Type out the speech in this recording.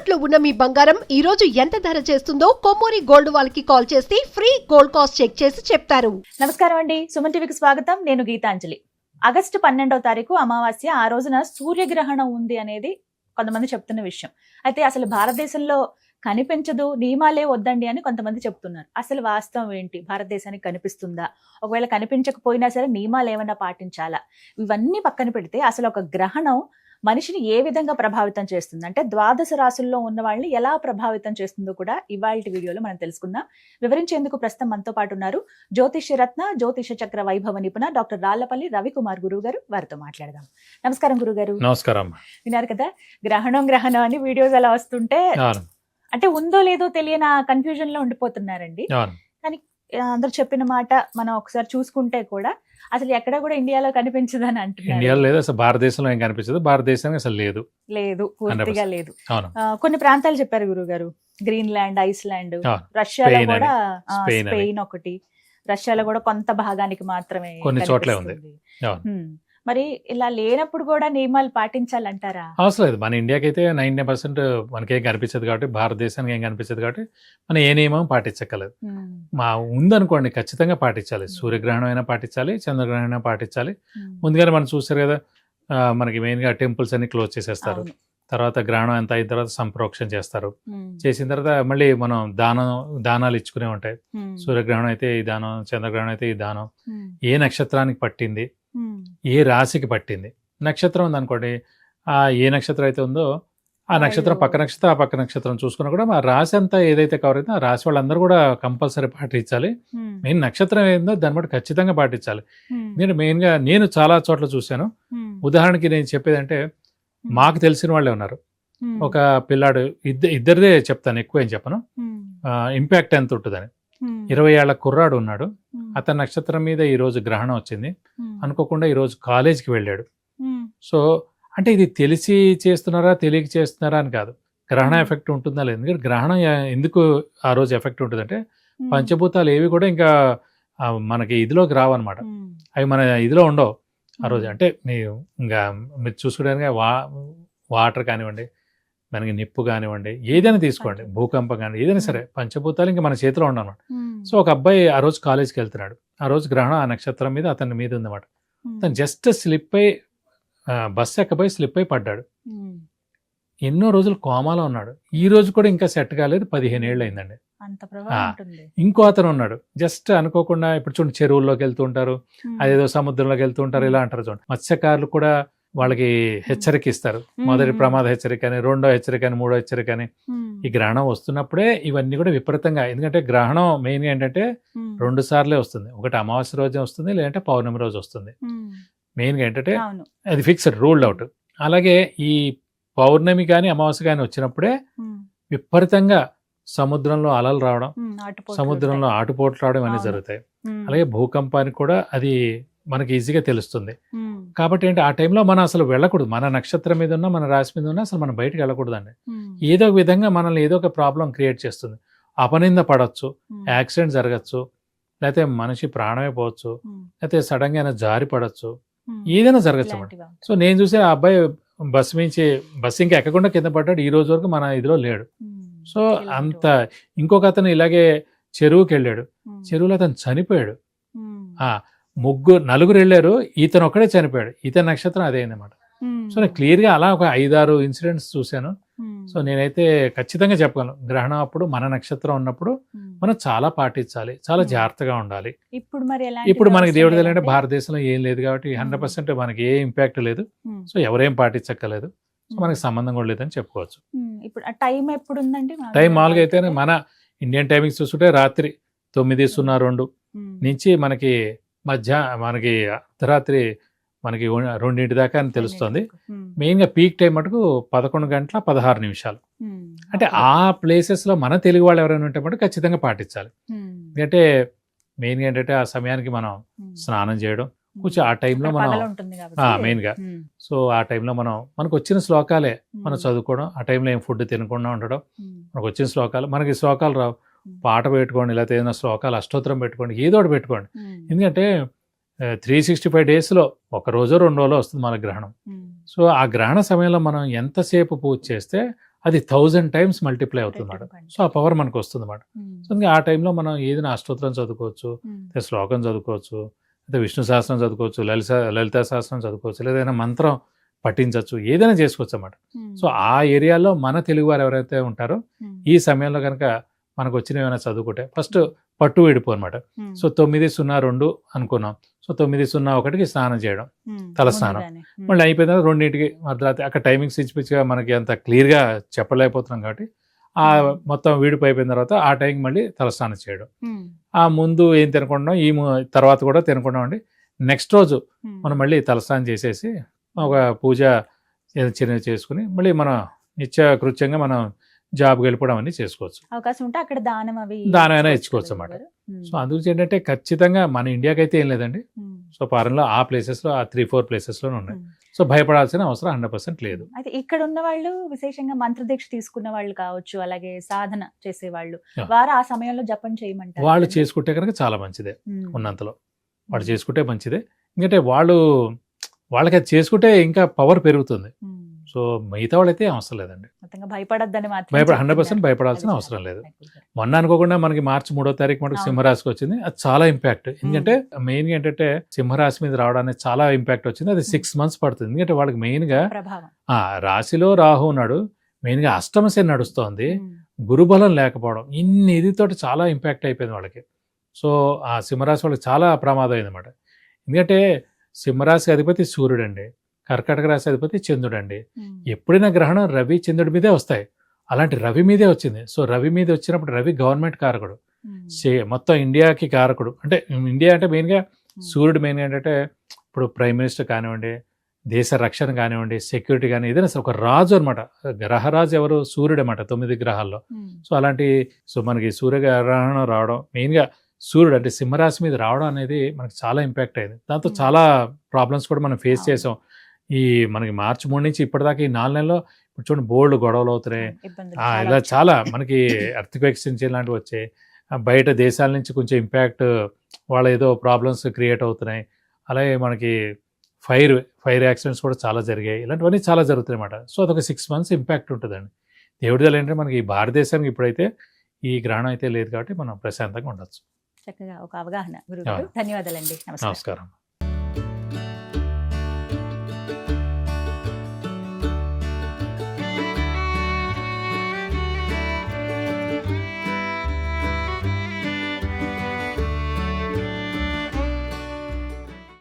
తాకట్టులో ఉన్న మీ బంగారం ఈ రోజు ఎంత ధర చేస్తుందో కొమ్మూరి గోల్డ్ వాళ్ళకి కాల్ చేస్తే ఫ్రీ గోల్డ్ కాస్ట్ చెక్ చేసి చెప్తారు. నమస్కారం అండి, సుమన్ టీవీకి స్వాగతం. నేను గీతాంజలి. ఆగస్టు 12వ తారీఖు అమావాస్య. ఆ రోజున సూర్యగ్రహణం ఉంది అనేది కొంతమంది చెప్తున్న విషయం. అయితే అసలు భారతదేశంలో కనిపించదు, నియమాలే వద్దండి అని కొంతమంది చెప్తున్నారు. అసలు వాస్తవం ఏంటి? భారతదేశానికి కనిపిస్తుందా? ఒకవేళ కనిపించకపోయినా సరే నియమాలు ఏమైనా పాటించాలా? ఇవన్నీ పక్కన పెడితే అసలు ఒక గ్రహణం మనిషిని ఏ విధంగా ప్రభావితం చేస్తుంది, అంటే ద్వాదశ రాశుల్లో ఉన్న వాళ్ళని ఎలా ప్రభావితం చేస్తుందో కూడా ఇవాళ వీడియోలో మనం తెలుసుకుందాం. వివరించేందుకు ప్రస్తుతం మనతో పాటు ఉన్నారు జ్యోతిష్య రత్న, జ్యోతిష చక్ర వైభవ నిపుణ డాక్టర్ రాళ్లపల్లి రవికుమార్ గురువు గారు. వారితో మాట్లాడదాం. నమస్కారం గురుగారు. నమస్కారం. విన్నారు కదా, గ్రహణం అని వీడియోస్ అలా వస్తుంటే అంటే ఉందో లేదో తెలియని కన్ఫ్యూజన్ లో ఉండిపోతున్నారండి. కానీ అందరూ చెప్పిన మాట మనం ఒకసారి చూసుకుంటే కూడా అసలు ఎక్కడ కూడా ఇండియాలో కనిపించదని అంటున్నారు. ఇండియాలో లేదు, అసలు భారతదేశంలో ఏం కనిపించదు, భారతదేశానికి అసలు లేదు, పూర్తిగా లేదు. కొన్ని ప్రాంతాలు చెప్పారు గురువు గారు, గ్రీన్లాండ్, ఐస్లాండ్, రష్యాలో కూడా, స్పెయిన్ ఒకటి, రష్యాలో కూడా కొంత భాగానికి మాత్రమే కొన్ని చోట్లే ఉంది. మరి ఇలా లేనప్పుడు కూడా నియమాలు పాటించాలంటారా? అవసరం లేదు. మన ఇండియాకి అయితే 90% మనకేం కనిపించదు కాబట్టి, భారతదేశానికి ఏం కనిపించదు కాబట్టి మనం ఏ నియమం పాటించక్కలేదు. మా ఉందనుకోండి ఖచ్చితంగా పాటించాలి. సూర్యగ్రహణం అయినా పాటించాలి, చంద్రగ్రహణం అయినా పాటించాలి. ముందుగానే మనం చూసారు కదా, మనకి మెయిన్గా టెంపుల్స్ అన్ని క్లోజ్ చేసేస్తారు. తర్వాత గ్రహణం ఎంత అయిన తర్వాత సంప్రోక్షణ చేస్తారు. చేసిన తర్వాత మళ్ళీ మనం దానాలు ఇచ్చుకునే ఉంటాయి. సూర్యగ్రహణం అయితే ఈ దానం, చంద్రగ్రహణం అయితే ఈ దానం, ఏ నక్షత్రానికి పట్టింది, ఏ రాశికి పట్టింది. నక్షత్రం ఉందనుకోండి, ఏ నక్షత్రం అయితే ఉందో ఆ నక్షత్రం పక్క నక్షత్రం, ఆ పక్క నక్షత్రం చూసుకున్నా కూడా ఆ రాశి అంతా ఏదైతే కవర్ అయితే ఆ రాశి వాళ్ళందరూ కూడా కంపల్సరీ పాటించాలి. మెయిన్ నక్షత్రం ఏందో దాన్ని బట్టి ఖచ్చితంగా పాటించాలి. మెయిన్గా నేను చాలా చోట్ల చూశాను. ఉదాహరణకి నేను చెప్పేది అంటే, మాకు తెలిసిన వాళ్ళే ఉన్నారు. ఒక పిల్లాడు, ఇద్దరిదే చెప్తాను, ఎక్కువ ఏం చెప్పను, ఇంపాక్ట్ ఎంత ఉంటుందని. 20 ఏళ్ల కుర్రాడు ఉన్నాడు. అతని నక్షత్రం మీద ఈ రోజు గ్రహణం వచ్చింది. అనుకోకుండా ఈ రోజు కాలేజీకి వెళ్ళాడు. సో అంటే ఇది తెలిసి చేస్తున్నారా తెలియక చేస్తున్నారా అని కాదు, గ్రహణ ఎఫెక్ట్ ఉంటుందా లేదు. ఎందుకంటే గ్రహణం ఎందుకు ఆ రోజు ఎఫెక్ట్ ఉంటుందంటే, పంచభూతాలు ఏవి కూడా ఇంకా మనకి ఇదిలోకి రావన్నమాట. అవి మన ఇదిలో ఉండవు ఆ రోజు. అంటే మీరు చూసుకోవడానికి వాటర్ కానివ్వండి, మనకి నిప్పు కానివ్వండి, ఏదైనా తీసుకోండి, భూకంపం కానీ ఏదైనా సరే, పంచభూతాలు ఇంకా మన చేతిలో ఉండనమాట. సో ఒక అబ్బాయి ఆ రోజు కాలేజీకి వెళ్తున్నాడు. ఆ రోజు గ్రహణం ఆ నక్షత్రం మీద అతని మీద ఉందన్నమాట. తను జస్ట్ స్లిప్ అయి బస్సు ఎక్కబోయి స్లిప్ అయి పడ్డాడు. ఎన్నో రోజులు కోమాలో ఉన్నాడు. ఈ రోజు కూడా ఇంకా సెట్ కాలేదు. 15 ఏళ్ళు అయిందండి. ఇంకో అతను ఉన్నాడు, జస్ట్ అనుకోకుండా, ఇప్పుడు చూడండి చెరువుల్లోకి వెళ్తూ ఉంటారు, అదేదో సముద్రంలోకి వెళ్తూ ఉంటారు, ఇలా అంటారు చూడండి. మత్స్యకారులు కూడా వాళ్ళకి హెచ్చరిక ఇస్తారు. మొదటి ప్రమాద హెచ్చరిక అని, రెండో హెచ్చరిక అని, మూడో హెచ్చరిక అని. ఈ గ్రహణం వస్తున్నప్పుడే ఇవన్నీ కూడా విపరీతంగా, ఎందుకంటే గ్రహణం మెయిన్ ఏంటంటే 2 సార్లే వస్తుంది. ఒకటి అమావాస్య రోజు వస్తుంది, లేదంటే పౌర్ణమి రోజు వస్తుంది. మెయిన్గా ఏంటంటే అది ఫిక్స్డ్, రూల్డ్ అవుట్. అలాగే ఈ పౌర్ణమి కానీ అమావాస్య కానీ వచ్చినప్పుడే విపరీతంగా సముద్రంలో అలలు రావడం, సముద్రంలో ఆటుపోట్లు రావడం అన్నీ జరుగుతాయి. అలాగే భూకంపానికి కూడా అది మనకి ఈజీగా తెలుస్తుంది. కాబట్టి ఏంటి, ఆ టైంలో మనం అసలు వెళ్ళకూడదు. మన నక్షత్రం మీద ఉన్నా, మన రాశి మీద ఉన్నా అసలు మనం బయటకు వెళ్ళకూడదండి. ఏదో ఒక విధంగా మనల్ని ఏదో ఒక ప్రాబ్లం క్రియేట్ చేస్తుంది. అపనింద పడవచ్చు, యాక్సిడెంట్ జరగచ్చు, లేకపోతే మనిషి ప్రాణమే పోవచ్చు, లేకపోతే సడన్ గా జారి పడవచ్చు, ఏదైనా జరగచ్చు అన్నమాట. సో నేను చూసే ఆ అబ్బాయి బస్సు ఇంకా ఎక్కకుండా కింద పడ్డాడు. ఈ రోజు వరకు మన ఇదిలో లేడు. సో అంత. ఇంకొక అతను ఇలాగే చెరువుకి వెళ్ళాడు. చెరువులో అతను చనిపోయాడు. నలుగురు వెళ్ళారు, ఇతను ఒక్కడే చనిపోయాడు. ఇతని నక్షత్రం అదే అన్నమాట. సో నేను క్లియర్గా అలా ఒక 5-6 ఇన్సిడెంట్స్ చూశాను. సో నేనైతే ఖచ్చితంగా చెప్పగలను, గ్రహణం అప్పుడు మన నక్షత్రం ఉన్నప్పుడు మనం చాలా పాటించాలి, చాలా జాగ్రత్తగా ఉండాలి. ఇప్పుడు మనకి దేవుడి తెలియంటే భారతదేశంలో ఏం లేదు కాబట్టి 100% మనకి ఏ ఇంపాక్ట్ లేదు. సో ఎవరేం పాటించక్కలేదు. సో మనకి సంబంధం కూడా లేదని చెప్పుకోవచ్చు. టైం మామూలుగా అయితే మన ఇండియన్ టైమింగ్స్ చూసుకుంటే రాత్రి 9:02 నుంచి మనకి మనకి అర్ధరాత్రి మనకి 2 దాకా అని తెలుస్తుంది. మెయిన్గా పీక్ టైం మటుకు 11:16. అంటే ఆ ప్లేసెస్లో మన తెలుగు వాళ్ళు ఎవరైనా ఉంటే మటుకు ఖచ్చితంగా పాటించాలి. ఎందుకంటే మెయిన్గా ఏంటంటే ఆ సమయానికి మనం స్నానం చేయడం, కొంచెం ఆ టైంలో మనం మెయిన్గా, సో ఆ టైంలో మనకు వచ్చిన శ్లోకాలే మనం చదువుకోవడం, ఆ టైంలో ఏం ఫుడ్ తినకుండా ఉండడం, మనకు వచ్చిన శ్లోకాలు. మనకి శ్లోకాలు రావు, పాట పెట్టుకోండి, లేకపోతే ఏదైనా శ్లోకాలు, అష్టోత్తరం పెట్టుకోండి, ఏదో ఒకటి పెట్టుకోండి. ఎందుకంటే 365 డేస్లో 1 రోజో 2 రోజులో వస్తుంది మన గ్రహణం. సో ఆ గ్రహణ సమయంలో మనం ఎంతసేపు పూజ చేస్తే అది 1000 times మల్టిప్లై అవుతుంది అన్నమాట. సో ఆ పవర్ మనకు వస్తుంది అన్నమాట. సో అందుకే ఆ టైంలో మనం ఏదైనా అష్టోత్తరం చదువుకోవచ్చు, లేదా శ్లోకం చదువుకోవచ్చు, లేదా విష్ణు సహస్రం చదువుకోవచ్చు, లలితా సహస్రం చదువుకోవచ్చు, లేదా ఏదైనా మంత్రం పఠించవచ్చు, ఏదైనా చేసుకోవచ్చు అన్నమాట. సో ఆ ఏరియాలో మన తెలుగు వారు ఎవరైతే ఉంటారో ఈ సమయంలో కనుక మనకు వచ్చిన ఏమైనా చదువుకుంటే ఫస్ట్ పట్టు విడిపో అనమాట. సో 9:02 అనుకున్నాం. సో 9:01కి స్నానం చేయడం, తల స్నానం. మళ్ళీ అయిపోయిన తర్వాత 2ంటికి అర్ధరాత్రి అక్కడ టైమింగ్స్ పిచ్చిగా మనకి అంత క్లియర్గా చెప్పలేకపోతున్నాం కాబట్టి ఆ మొత్తం వీడిపో అయిపోయిన తర్వాత ఆ టైంకి మళ్ళీ తలస్నానం చేయడం. ఆ ముందు ఏం తినకుండా తర్వాత కూడా తినకుండా ఉండి నెక్స్ట్ రోజు మనం మళ్ళీ తలస్నానం చేసేసి ఒక పూజ చిన్నది చేసుకుని మళ్ళీ మన నిత్య కృత్యంగా మనం జాబ్కి వెళ్ళిపోవడం అన్ని చేసుకోవచ్చు. అవకాశం ఉంటే అక్కడ దానమైనా ఇచ్చుకోవచ్చు అన్నమాట. సో అందుకు ఏంటంటే ఖచ్చితంగా మన ఇండియాకి అయితే ఏం లేదండి. సో ఫారెన్లో ఆ ప్లేసెస్లో ఆ 3-4 ప్లేసెస్లోనే ఉన్నాయి. సో భయపడాల్సిన అవసరం 100% లేదు. అయితే ఇక్కడ ఉన్న వాళ్ళు విశేషంగా మంత్రదీక్ష తీసుకున్న వాళ్ళు కావచ్చు, అలాగే సాధన చేసే వాళ్ళు, వారు ఆ సమయంలో జపం చేయమంటారు. వాళ్ళు చేసుకుంటే కనుక చాలా మంచిదే, ఉన్నంతలో వాళ్ళు చేసుకుంటే మంచిదే. ఎందుకంటే వాళ్ళకి అది చేసుకుంటే ఇంకా పవర్ పెరుగుతుంది. సో మిగతా వాళ్ళైతే అవసరం లేదండి, భయపడద్దని 100% భయపడాల్సిన అవసరం లేదు. మొన్న అనుకోకుండా మనకి మార్చి 3వ తారీఖు మనకు సింహరాశికి వచ్చింది. అది చాలా ఇంపాక్ట్. ఎందుకంటే మెయిన్ గా ఏంటంటే సింహరాశి మీద రావడానికి చాలా ఇంపాక్ట్ వచ్చింది. అది 6 months పడుతుంది. ఎందుకంటే వాళ్ళకి మెయిన్ గా రాశిలో రాహు ఉన్నాడు, మెయిన్ గా అష్టమ శని నడుస్తోంది, గురుబలం లేకపోవడం, ఇన్ని ఇదితోటి చాలా ఇంపాక్ట్ అయిపోయింది వాళ్ళకి. సో ఆ సింహరాశి వాళ్ళకి చాలా ప్రమాదం అయింది అనమాట. ఎందుకంటే సింహరాశి అధిపతి సూర్యుడు అండి, కర్కాటక రాశి అధిపతి చంద్రుడు అండి. ఎప్పుడైనా గ్రహణం రవి చంద్రుడి మీదే వస్తాయి, అలాంటి రవి మీదే వచ్చింది. సో రవి మీద వచ్చినప్పుడు రవి గవర్నమెంట్ కారకుడు, మొత్తం ఇండియాకి కారకుడు. అంటే ఇండియా అంటే మెయిన్గా సూర్యుడు మెయిన్గా ఏంటంటే ఇప్పుడు ప్రైమ్ మినిస్టర్ కానివ్వండి, దేశ రక్షణ కానివ్వండి, సెక్యూరిటీ కానీ ఏదైనా ఒక రాజు అనమాట. గ్రహరాజు ఎవరు? సూర్యుడు అనమాట 9 గ్రహాల్లో. సో అలాంటి మనకి సూర్యగ్రహణం రావడం, మెయిన్గా సూర్యుడు అంటే సింహరాశి మీద రావడం అనేది మనకి చాలా ఇంపాక్ట్ అయింది. దాంతో చాలా ప్రాబ్లమ్స్ కూడా మనం ఫేస్ చేసాం. ఈ మనకి మార్చి 3 నుంచి ఇప్పటిదాకా ఈ 4 నెలల్లో ఇప్పుడు చూడండి బోల్డ్ గొడవలు అవుతున్నాయి. ఇలా చాలా మనకి ఎర్త్క్వేక్స్ ఇలాంటివి వచ్చాయి. బయట దేశాల నుంచి కొంచెం ఇంపాక్ట్, వాళ్ళ ఏదో ప్రాబ్లమ్స్ క్రియేట్ అవుతున్నాయి. అలాగే మనకి ఫైర్ యాక్సిడెంట్స్ కూడా చాలా జరిగాయి. ఇలాంటివన్నీ చాలా జరుగుతాయి అన్నమాట. సో అదొక 6 months ఇంపాక్ట్ ఉంటుందండి. దేవుడి దయ ఏంటంటే మనకి భారతదేశానికి ఇప్పుడైతే ఈ గ్రహణం అయితే లేదు కాబట్టి మనం ప్రశాంతంగా ఉండొచ్చు. చక్కగా ఒక అవగాహన. ధన్యవాదాలండి. నమస్కారం.